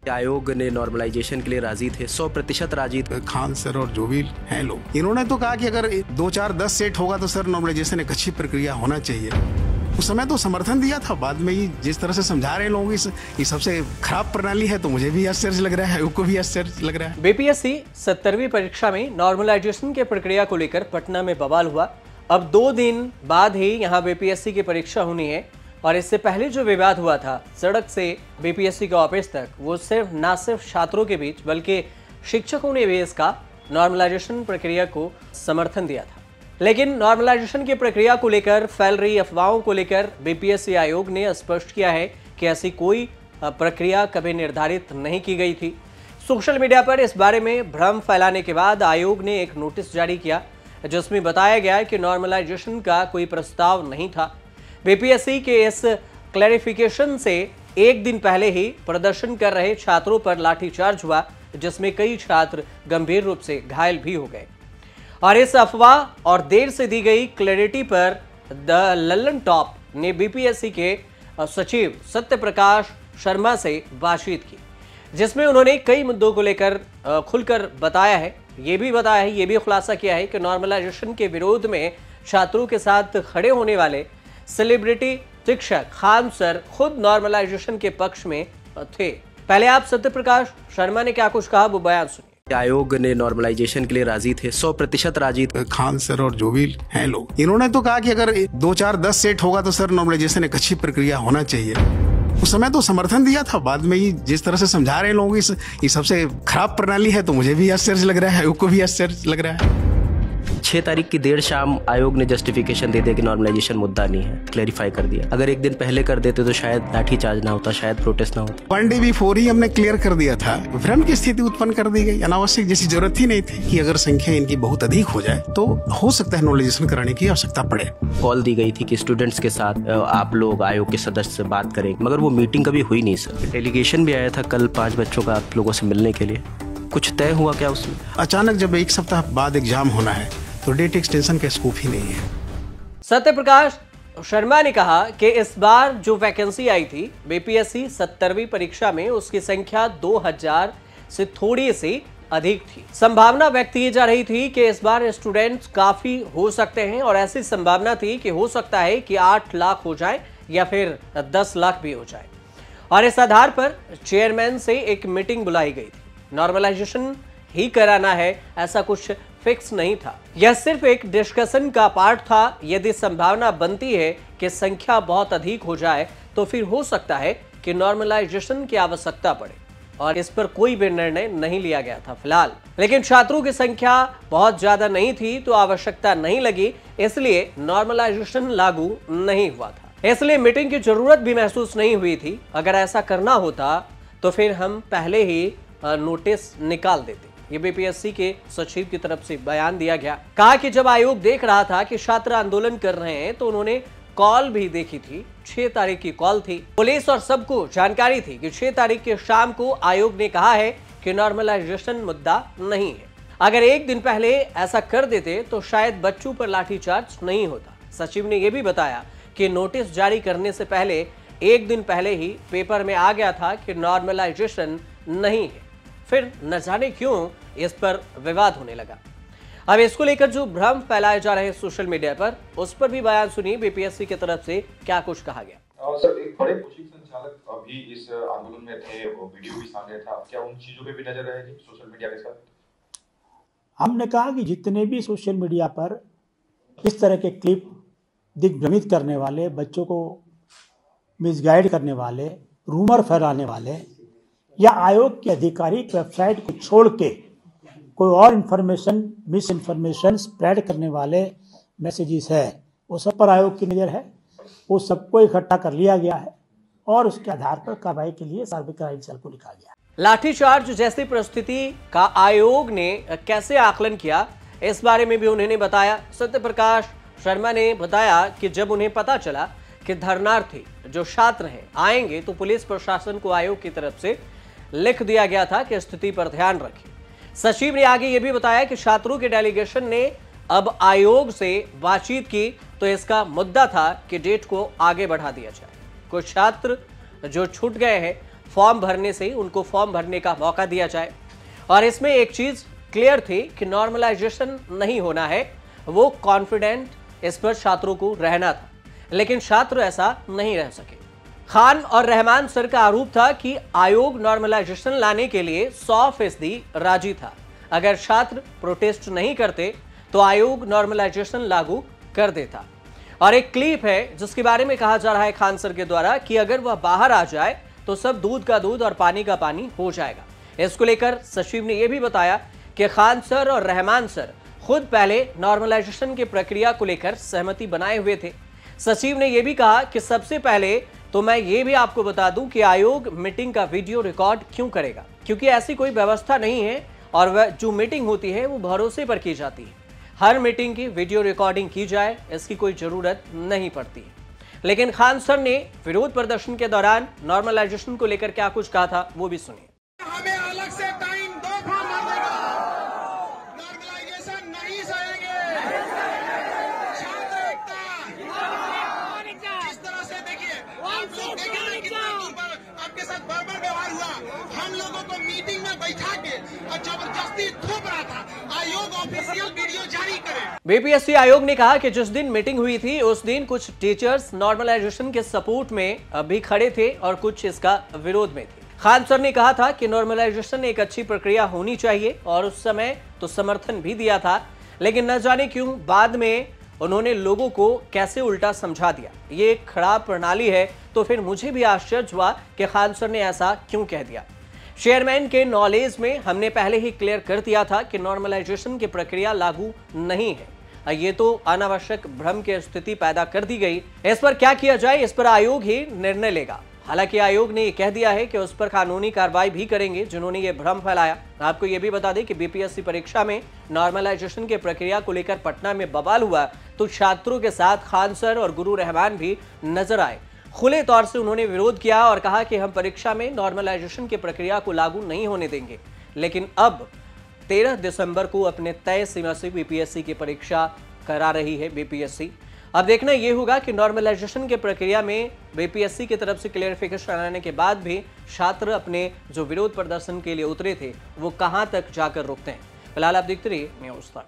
आयोग ने नॉर्मलाइजेशन के लिए राजी थे, 100% राजी थे। खान सर और जो भी हैं लोग, इन्होंने तो कहा कि अगर 2 4 10 सेट होगा तो सर नॉर्मलाइजेशन एक अच्छी प्रक्रिया होना चाहिए। उस समय तो समर्थन दिया था, बाद में ही जिस तरह से समझा रहे हैं लोग ये सबसे खराब प्रणाली है, तो मुझे भी आश्चर्य लग रहा है, आयोग को भी आश्चर्य लग रहा है। बीपीएससी 70वीं परीक्षा में नॉर्मलाइजेशन के प्रक्रिया को लेकर पटना में बवाल हुआ। अब 2 दिन बाद ही यहाँ बीपीएससी की परीक्षा होनी है और इससे पहले जो विवाद हुआ था सड़क से बीपीएससी के ऑफिस तक, वो सिर्फ छात्रों के बीच बल्कि शिक्षकों ने भी इसका नॉर्मलाइजेशन प्रक्रिया को समर्थन दिया था। लेकिन नॉर्मलाइजेशन की प्रक्रिया को लेकर फैल रही अफवाहों को लेकर बीपीएससी आयोग ने स्पष्ट किया है कि ऐसी कोई प्रक्रिया कभी निर्धारित नहीं की गई थी। सोशल मीडिया पर इस बारे में भ्रम फैलाने के बाद आयोग ने एक नोटिस जारी किया जिसमें बताया गया कि नॉर्मलाइजेशन का कोई प्रस्ताव नहीं था। बीपीएससी के इस क्लैरिफिकेशन से एक दिन पहले ही प्रदर्शन कर रहे छात्रों पर लाठीचार्ज हुआ, जिसमें कई छात्र गंभीर रूप से घायल भी हो गए। और इस अफवाह और देर से दी गई क्लैरिटी पर द लल्लन टॉप ने बीपीएससी के सचिव सत्य प्रकाश शर्मा से बातचीत की, जिसमें उन्होंने कई मुद्दों को लेकर खुलकर बताया है। ये भी खुलासा किया है कि नॉर्मलाइजेशन के विरोध में छात्रों के साथ खड़े होने वाले सेलिब्रिटी शिक्षक खान सर खुद नॉर्मलाइजेशन के पक्ष में थे। पहले आप सत्य प्रकाश शर्मा ने क्या कुछ कहा, वो बयान सुनिए। आयोग ने नॉर्मलाइजेशन के लिए राजी थे, 100% राजी थे। खान सर और जो भी हैं लोग, इन्होंने तो कहा कि अगर 2 4 10 सेट होगा तो सर नॉर्मलाइजेशन एक अच्छी प्रक्रिया होना चाहिए। उस समय तो समर्थन दिया था, बाद में ही जिस तरह से समझा रहे हैं लोग ये सबसे खराब प्रणाली है, तो मुझे भी आश्चर्य लग रहा है, आयोग को भी आश्चर्य लग रहा है। 6 तारीख की देर शाम आयोग ने जस्टिफिकेशन दे दिया कि नॉर्मलाइजेशन मुद्दा नहीं है, क्लैरिफाई कर दिया। अगर एक दिन पहले कर देते तो शायद लाठीचार्ज ना होता, शायद प्रोटेस्ट ना होता। 1 डे बिफोर ही हमने क्लियर कर दिया था। भ्रम की स्थिति उत्पन्न कर दी गई, अनावश्यक जैसी जरूरत ही नहीं थी कि अगर संख्या इनकी बहुत अधिक हो जाए तो हो सकता है नॉर्मलाइजेशन कराने की आवश्यकता पड़े। कॉल दी गई थी कि स्टूडेंट्स के साथ आप लोग आयोग के सदस्य से बात करें, मगर वो मीटिंग कभी हुई नहीं सर। डेलीगेशन भी आया था कल 5 बच्चों का आप लोगों से मिलने के लिए, कुछ तय हुआ क्या उसमें? अचानक जब 1 सप्ताह बाद एग्जाम होना है तो डेट एक्सटेंशन का स्कोप ही नहीं है। सत्य प्रकाश शर्मा ने कहा कि इस बार जो वैकेंसी आई थी बीपीएससी 70वीं परीक्षा में, उसकी संख्या 2000 से थोड़ी सी अधिक थी। संभावना व्यक्त की जा रही थी कि इस बार स्टूडेंट्स काफी हो सकते हैं और ऐसी संभावना थी कि हो सकता है कि 8 लाख हो जाए या फिर 10 लाख भी हो जाए। और इस आधार पर चेयरमैन से एक मीटिंग बुलाई गई थी। नॉर्मलाइजेशन ही कराना है ऐसा कुछ फिक्स नहीं था, यह सिर्फ एक डिस्कशन का पार्ट था। यदि संभावना बनती है कि संख्या बहुत अधिक हो जाए तो फिर हो सकता है कि नॉर्मलाइजेशन की आवश्यकता पड़े, और इस पर कोई भी निर्णय नहीं लिया गया था फिलहाल। लेकिन छात्रों की संख्या बहुत ज्यादा नहीं थी तो आवश्यकता नहीं लगी, इसलिए नॉर्मलाइजेशन लागू नहीं हुआ था। इसलिए मीटिंग की जरूरत भी महसूस नहीं हुई थी। अगर ऐसा करना होता तो फिर हम पहले ही नोटिस निकाल देते। ये बीपीएससी के सचिव की तरफ से बयान दिया गया। कहा कि जब आयोग देख रहा था कि छात्र आंदोलन कर रहे हैं तो उन्होंने कॉल भी देखी थी। 6 तारीख की कॉल थी। पुलिस और सबको जानकारी थी कि 6 तारीख के शाम को आयोग ने कहा है कि नॉर्मलाइजेशन मुद्दा नहीं है। अगर एक दिन पहले ऐसा कर देते तो शायद बच्चों पर लाठीचार्ज नहीं होता। सचिव ने यह भी बताया कि नोटिस जारी करने से पहले एक दिन पहले ही पेपर में आ गया था कि नॉर्मलाइजेशन नहीं है। फिर न जाने क्यों इस पर विवाद होने लगा। अब इसको लेकर जो भ्रम फैलाए जा रहे हैं सोशल मीडिया पर, उस पर भी बयान सुनिए बीपीएससी की तरफ से क्या कुछ कहा गया। सर, एक बड़े कोचिंग संचालक भी इस आंदोलन में थे, वो वीडियो भी सामने था। क्या उन चीजों पे भी नजर रहेगी सोशल मीडिया के साथ? हमने कहा कि जितने भी सोशल मीडिया पर इस तरह के क्लिप दिग्भ्रमित करने वाले, बच्चों को मिसगाइड करने वाले, रूमर फैलाने वाले या आयोग की आधिकारिक वेबसाइट को छोड़ के कोई और इंफॉर्मेशन, मिस इन्फॉर्मेशन स्प्रेड करने वाले मैसेजेस है, वो सब पर आयोग की नज़र है। वो सबको इकट्ठा कर लिया गया है और उसके आधार पर कार्रवाई के लिए सार्वजनिक क्राइम सेल को लिखा गया। लाठीचार्ज जैसी परिस्थिति का आयोग ने कैसे आकलन किया, इस बारे में भी उन्होंने बताया। सत्य प्रकाश शर्मा ने बताया कि जब उन्हें पता चला कि धरनार्थी जो छात्र हैं आएंगे तो पुलिस प्रशासन को आयोग की तरफ से लिख दिया गया था कि स्थिति पर ध्यान रखें। सचिव ने आगे यह भी बताया कि छात्रों के डेलीगेशन ने अब आयोग से बातचीत की तो इसका मुद्दा था कि डेट को आगे बढ़ा दिया जाए। कुछ छात्र जो छूट गए हैं फॉर्म भरने से उनको फॉर्म भरने का मौका दिया जाए। और इसमें एक चीज क्लियर थी कि नॉर्मलाइजेशन नहीं होना है, वो कॉन्फिडेंट इस पर छात्रों को रहना था, लेकिन छात्र ऐसा नहीं रह सके। खान और रहमान सर का आरोप था कि आयोग नॉर्मलाइजेशन लाने के लिए 100% राजी था। अगर छात्र प्रोटेस्ट नहीं करते तो आयोग नॉर्मलाइजेशन लागू कर देता। और एक क्लिप है जिसके बारे में कहा जा रहा है खान सर के द्वारा कि अगर वह बाहर आ जाए तो सब दूध का दूध और पानी का पानी हो जाएगा। इसको लेकर सचिव ने यह भी बताया कि खान सर और रहमान सर खुद पहले नॉर्मलाइजेशन की प्रक्रिया को लेकर सहमति बनाए हुए थे। सचिव ने यह भी कहा कि सबसे पहले तो मैं ये भी आपको बता दूं कि आयोग मीटिंग का वीडियो रिकॉर्ड क्यों करेगा, क्योंकि ऐसी कोई व्यवस्था नहीं है और वह जो मीटिंग होती है वो भरोसे पर की जाती है। हर मीटिंग की वीडियो रिकॉर्डिंग की जाए इसकी कोई जरूरत नहीं पड़ती है। लेकिन खान सर ने विरोध प्रदर्शन के दौरान नॉर्मलाइजेशन को लेकर क्या कुछ कहा था वो भी सुनिए। हमें अलग से टाइम दो, फॉर्म भरने का नॉर्मलाइजेशन नहीं सहेंगे। छात्र एकता, जिस तरह से देखिए आप लोग देखेंगे कितना दूर पर आपके साथ बर्बर व्यवहार हुआ। हम लोगों को मीटिंग में बैठा के और जबरदस्ती थोप रहा था। आयोग ऑफिशियल वीडियो जारी करे। बीपीएससी आयोग ने कहा कि जिस दिन मीटिंग हुई थी उस दिन कुछ टीचर्स नॉर्मलाइजेशन के सपोर्ट में भी खड़े थे और कुछ इसका विरोध में थे। खान सर ने कहा था कि नॉर्मलाइजेशन एक अच्छी प्रक्रिया होनी चाहिए और उस समय तो समर्थन भी दिया था, लेकिन न जाने क्यों बाद में उन्होंने लोगों को कैसे उल्टा समझा दिया। ये एक खराब प्रणाली है, तो फिर मुझे भी आश्चर्य हुआ कि खान सर ने ऐसा क्यों कह दिया। चेयरमैन के नॉलेज में हमने पहले ही क्लियर कर दिया था कि नॉर्मलाइजेशन की प्रक्रिया लागू नहीं है। ये तो अनावश्यक भ्रम की स्थिति पैदा कर दी गई। इस पर क्या किया जाए इस पर आयोग ही निर्णय लेगा। हालांकि आयोग ने यह कह दिया है कि उस पर कानूनी कार्रवाई भी करेंगे जिन्होंने ये भ्रम फैलाया। आपको यह भी बता दें कि बीपीएससी परीक्षा में नॉर्मलाइजेशन की प्रक्रिया को लेकर पटना में बवाल हुआ तो छात्रों के साथ खान सर और गुरु रहमान भी नजर आए। खुले तौर से उन्होंने विरोध किया और कहा कि हम परीक्षा में नॉर्मलाइजेशन की प्रक्रिया को लागू नहीं होने देंगे। लेकिन अब 13 दिसंबर को अपने तय सीमा से बीपीएससी की परीक्षा करा रही है बीपीएससी। अब देखना यह होगा कि नॉर्मलाइजेशन की प्रक्रिया में बीपीएससी की तरफ से क्लियरिफिकेशन आने के बाद भी छात्र अपने जो विरोध प्रदर्शन के लिए उतरे थे वो कहां तक जाकर रुकते हैं। फिलहाल आप देखते रहिए न्यूज़ तक।